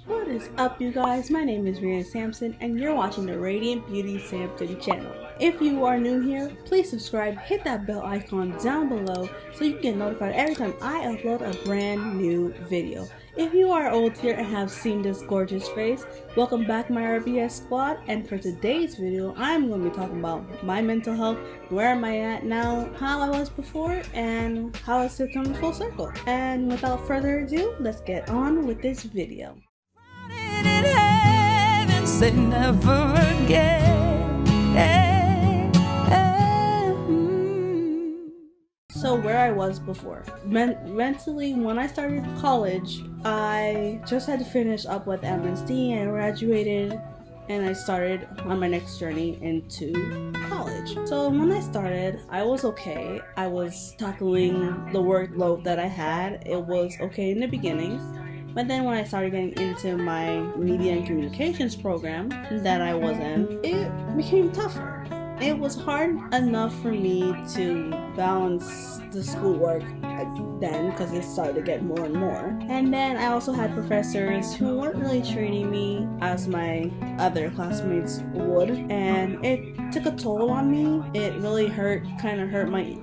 What is up, you guys? My name is Sampson and you're watching the Radiant Beauty Sampson channel. If you are new here, please subscribe, hit that bell icon down below so you can get notified every time I upload a brand new video. If you are old here and have seen this gorgeous face, welcome back my RBS squad, and for today's video I'm going to be talking about my mental health, where am I at now, how I was before, and how it's come full circle. And without further ado, let's get on with this video. Say never again. So where I was before. Mentally, when I started college, I just had to finish up with MSD and graduated, and I started on my next journey into college. So when I started, I was okay. I was tackling the workload that I had. It was okay in the beginning. But then when I started getting into my media and communications program that I was in, it became tougher. It was hard enough for me to balance the schoolwork then, because it started to get more and more. And then I also had professors who weren't really treating me as my other classmates would, and it took a toll on me. It really kind of hurt me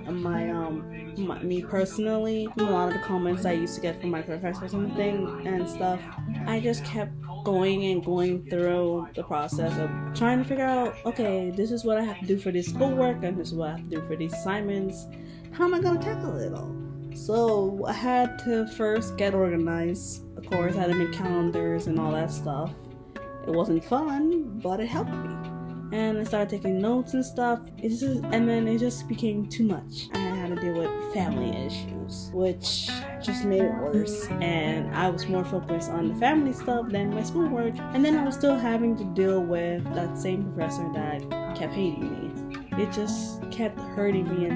personally. A lot of the comments I used to get from my professors and stuff, I just kept going through the process of trying to figure out, okay, this is what I have to do for this schoolwork and this is what I have to do for these assignments. How am I going to tackle it all? So I had to first get organized. Of course, I had to make calendars and all that stuff. It wasn't fun, but it helped me. And I started taking notes and stuff. And then it just became too much. I had to deal with family issues, which just made it worse. And I was more focused on the family stuff than my schoolwork. And then I was still having to deal with that same professor that kept hating me. It just kept hurting me.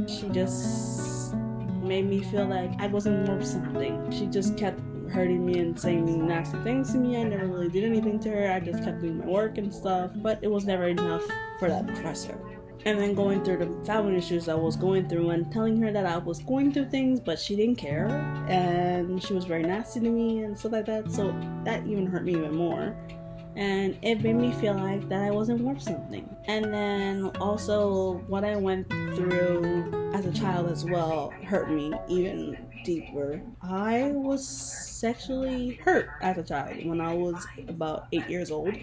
She just made me feel like I wasn't worth something. She just kept hurting me and saying nasty things to me. I never really did anything to her. I just kept doing my work and stuff, but it was never enough for that professor. And then going through the family issues I was going through and telling her that I was going through things, but she didn't care, and she was very nasty to me and stuff like that. So that even hurt me even more, and it made me feel like that I wasn't worth something. And then also what I went through as a child as well hurt me even deeper. I was sexually hurt as a child when I was about 8 years old.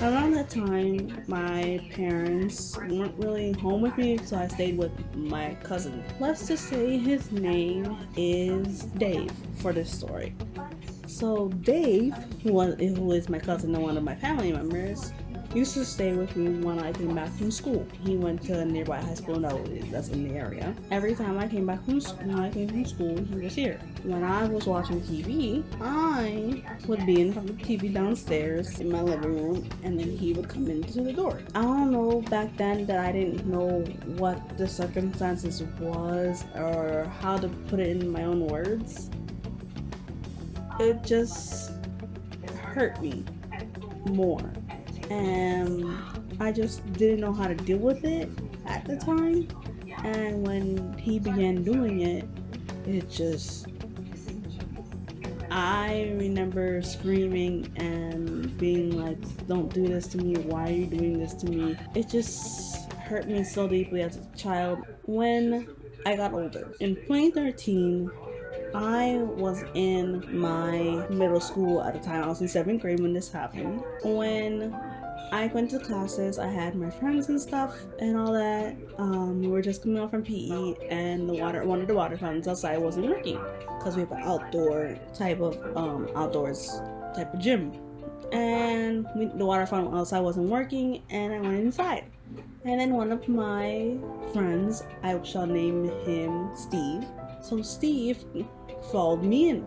Around that time, my parents weren't really home with me, so I stayed with my cousin. Let's just say his name is Dave for this story. So Dave, who is my cousin and one of my family members, used to stay with me when I came back from school. He went to a nearby high school that's in the area. Every time I came back from school, he was here. When I was watching TV, I would be in front of the TV downstairs in my living room, and then he would come into the door. I don't know back then that I didn't know what the circumstances was or how to put it in my own words. It just hurt me more. And I just didn't know how to deal with it at the time. And when he began doing it, I remember screaming and being like, don't do this to me, why are you doing this to me? It just hurt me so deeply as a child. When I got older, in 2013, I was in my middle school at the time. I was in 7th grade when this happened. When I went to classes, I had my friends and stuff and all that. We were just coming off from PE, and one of the water fountains outside wasn't working because we have an outdoors type of gym. And the water fountain outside wasn't working, and I went inside. And then one of my friends, I shall name him Steve. So Steve followed me in.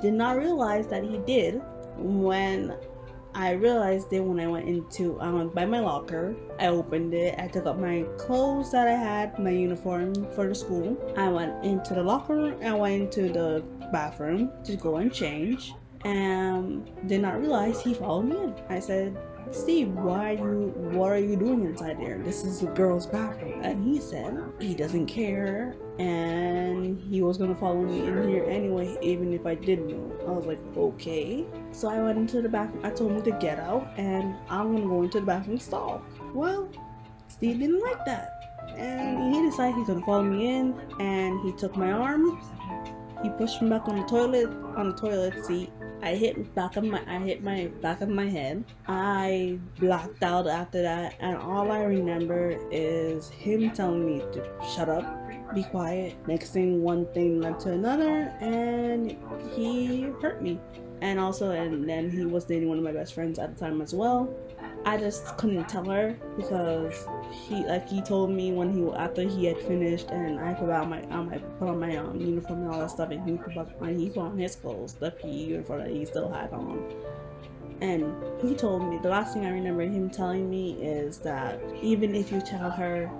Did not realize that he did. When I realized it, when I went by my locker, I opened it, I took up my clothes that I had, my uniform for the school. I went into the locker room, I went into the bathroom to go and change, and did not realize he followed me in. I said, Steve, what are you doing inside there? This is the girls' bathroom. And he said he doesn't care and he was gonna follow me in here anyway, even if I didn't know. I was like, okay. So I went into the bathroom. I told him to get out, and I'm gonna go into the bathroom stall. Well, Steve didn't like that, and he decided he's gonna follow me in, and he took my arm. He pushed me back on the toilet seat. I hit my back of my head. I blacked out after that, and all I remember is him telling me to shut up, be quiet. Next thing, one thing led to another, and he hurt me. And then he was dating one of my best friends at the time as well. I just couldn't tell her because he told me after he had finished, and I put on my uniform and all that stuff, and he put on his clothes, the PE uniform that he still had on. And he told me, the last thing I remember him telling me is that even if you tell her,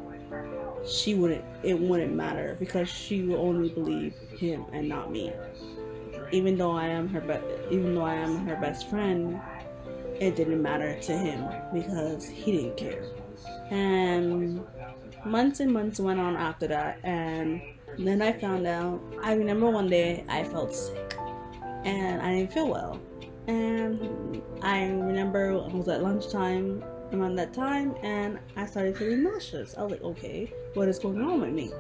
it wouldn't matter because she will only believe him and not me. Even though I am her best friend, it didn't matter to him because he didn't care. And months and months went on after that, and then I found out. I remember one day I felt sick and I didn't feel well, and I remember it was at lunchtime around that time, and I started feeling nauseous. I was like, okay, what is going on with me?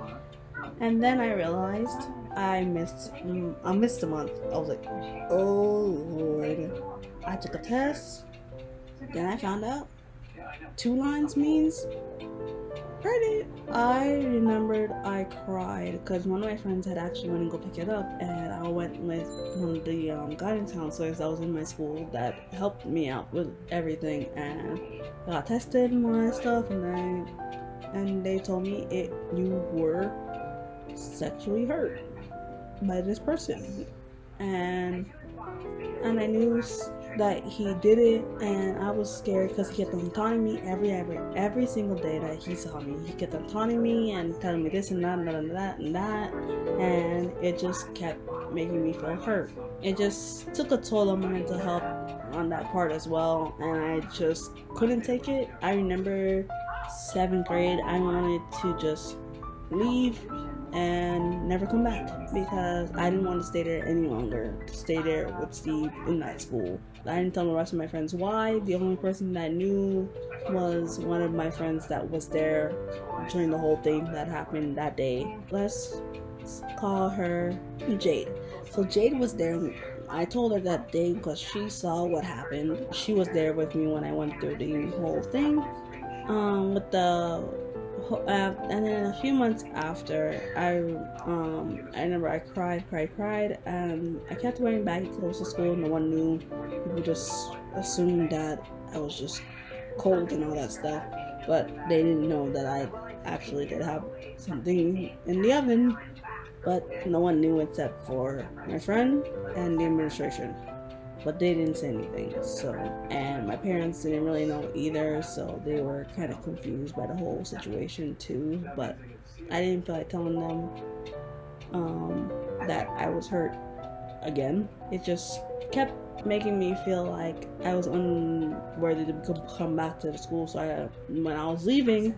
And then I realized I missed a month. I was like, oh Lord. I took a test, then I found out 2 lines means pregnant. I remembered I cried because one of my friends had actually went and go pick it up, and I went with one of the guidance counselors that was in my school that helped me out with everything, and I got tested and all that stuff, and they told me you were sexually hurt by this person, and I knew that he did it, and I was scared because he kept on taunting me every single day that he saw me. He kept on taunting me and telling me this and that and that and that and that, and it just kept making me feel hurt. It just took a toll on my mental health on that part as well, and I just couldn't take it. I remember 7th grade, I wanted to just leave and never come back because I didn't want to stay there any longer, to stay there with Steve in that school. I didn't tell the rest of my friends why. The only person that knew was one of my friends that was there during the whole thing that happened that day. Let's call her Jade. So Jade was there. I told her that day because she saw what happened. She was there with me when I went through the whole thing. And then a few months after, I remember I cried, and I kept wearing baggy clothes to school. No one knew. People just assumed that I was just cold and all that stuff, but they didn't know that I actually did have something in the oven. But no one knew except for my friend and the administration. But they didn't say anything, and my parents didn't really know either, so they were kind of confused by the whole situation too. But I didn't feel like telling them that I was hurt again. It just kept making me feel like I was unworthy to come back to the school. So when I was leaving,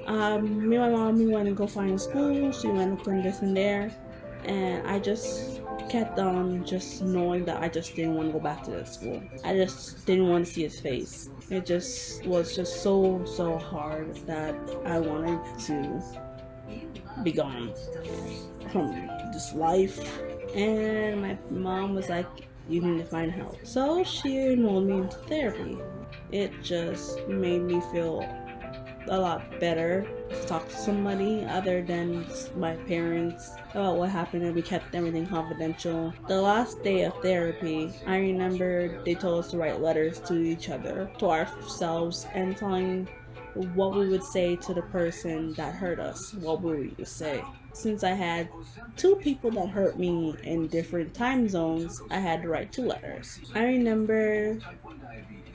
me and my mom, we went to go find a school. She went up and this and there, and I just kept on just knowing that I just didn't want to go back to that school. I just didn't want to see his face. It just was just so hard that I wanted to be gone from this life. And my mom was like, you need to find help. So she enrolled me into therapy. It just made me feel a lot better to talk to somebody other than my parents about what happened, and we kept everything confidential. The last day of therapy, I remember they told us to write letters to each other, to ourselves, and telling what we would say to the person that hurt us, what we would say. Since I had 2 people that hurt me in different time zones, I had to write 2 letters. I remember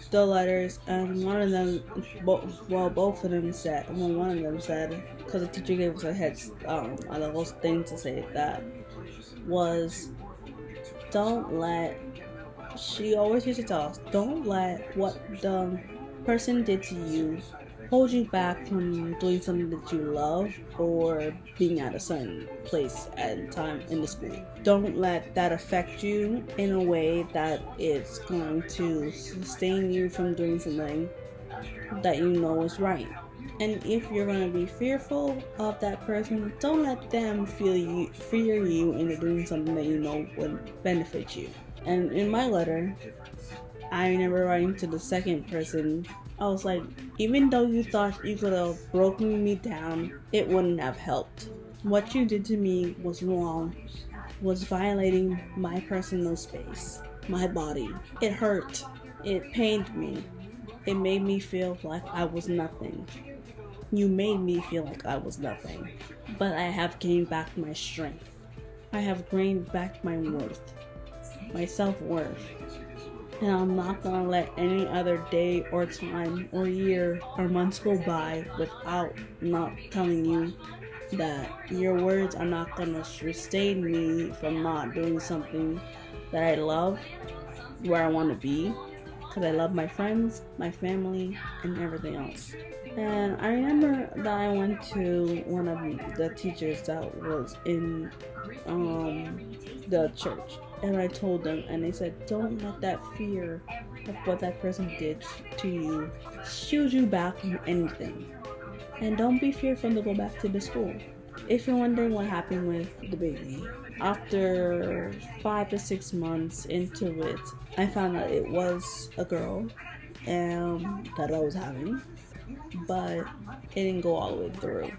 the letters, and one of them, both of them said, one of them said, because the teacher gave us a little thing to say, that was, she always used to tell us, don't let what the person did to you hold you back from doing something that you love or being at a certain place at time in the school. Don't let that affect you in a way that it's going to sustain you from doing something that you know is right. And if you're going to be fearful of that person, don't let them fear you into doing something that you know would benefit you. And in my letter, I remember writing to the second person, I was like, even though you thought you could have broken me down, it wouldn't have helped. What you did to me was wrong, was violating my personal space, my body. It hurt. It pained me. It made me feel like I was nothing. You made me feel like I was nothing. But I have gained back my strength. I have gained back my worth, my self-worth. And I'm not gonna let any other day or time or year or months go by without not telling you that your words are not gonna sustain me from not doing something that I love, where I want to be, because I love my friends, my family, and everything else. And I remember that I went to one of the teachers that was in the church, and I told them, and they said, don't let that fear of what that person did to you shield you back from anything. And don't be fearful to go back to the school. If you're wondering what happened with the baby, after 5 to 6 months into it, I found out it was a girl that I was having, but it didn't go all the way through.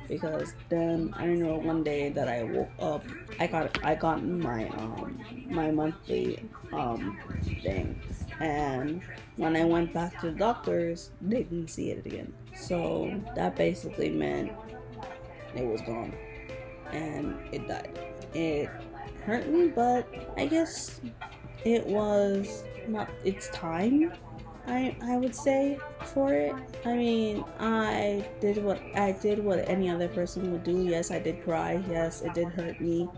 Because then I know one day that I woke up, I got my my monthly thing, and when I went back to the doctors, they didn't see it again. So that basically meant it was gone, and it died. It hurt me, but I guess it was not its time, I would say, for it. I mean, I did what any other person would do. Yes, I did cry. Yes, it did hurt me,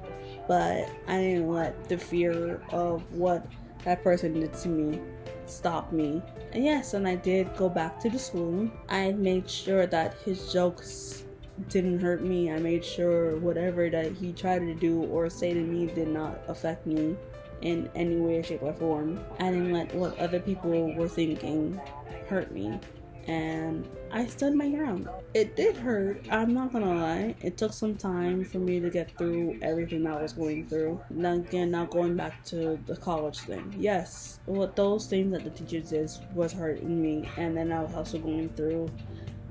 but I didn't let the fear of what that person did to me stop me. And yes, and I did go back to the school. I made sure that his jokes didn't hurt me. I made sure whatever that he tried to do or say to me did not affect me in any way, shape, or form. I didn't let what other people were thinking hurt me, and I stood my ground. It did hurt, I'm not gonna lie. It took some time for me to get through everything I was going through. Now going back to the college thing. Yes, what those things that the teachers did was hurting me, and then I was also going through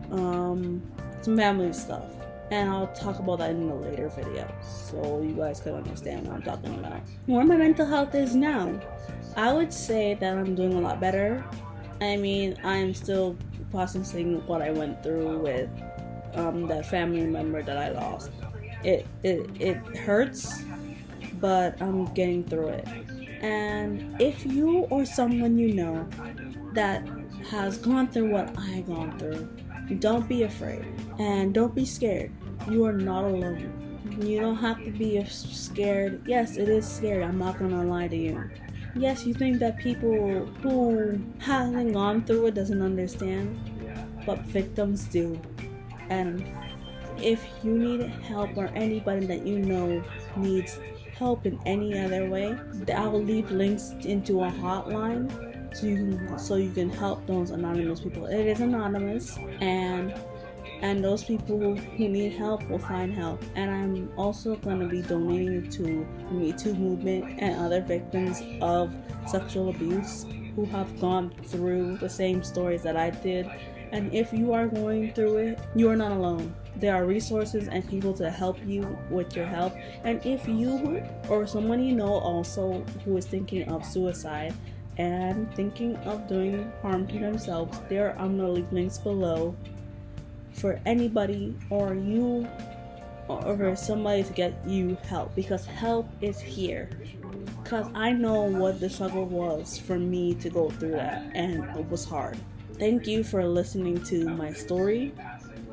some family stuff. And I'll talk about that in a later video, so you guys can understand what I'm talking about. Where my mental health is now, I would say that I'm doing a lot better. I mean, I'm still processing what I went through with that family member that I lost. It hurts, but I'm getting through it. And if you or someone you know that has gone through what I gone through, don't be afraid and don't be scared. You are not alone. You don't have to be scared. Yes, it is scary. I'm not gonna lie to you. Yes, you think that people who haven't gone through it doesn't understand, but victims do. And if you need help, or anybody that you know needs help in any other way, I'll leave links into a hotline so you can help those anonymous people. It is anonymous, and those people who need help will find help. And I'm also going to be donating to the Me Too movement and other victims of sexual abuse who have gone through the same stories that I did. And if you are going through it, you are not alone. There are resources and people to help you with your help. And if you or someone you know also who is thinking of suicide and thinking of doing harm to themselves, I'm going to leave links below for anybody or you or for somebody to get you help, because help is here. Because I know what the struggle was for me to go through that, and it was hard. Thank you for listening to my story.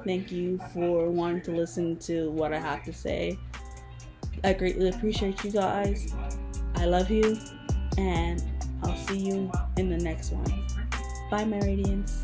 Thank you for wanting to listen to what I have to say. I greatly appreciate you guys. I love you, and I'll see you in the next one. Bye, my radiance.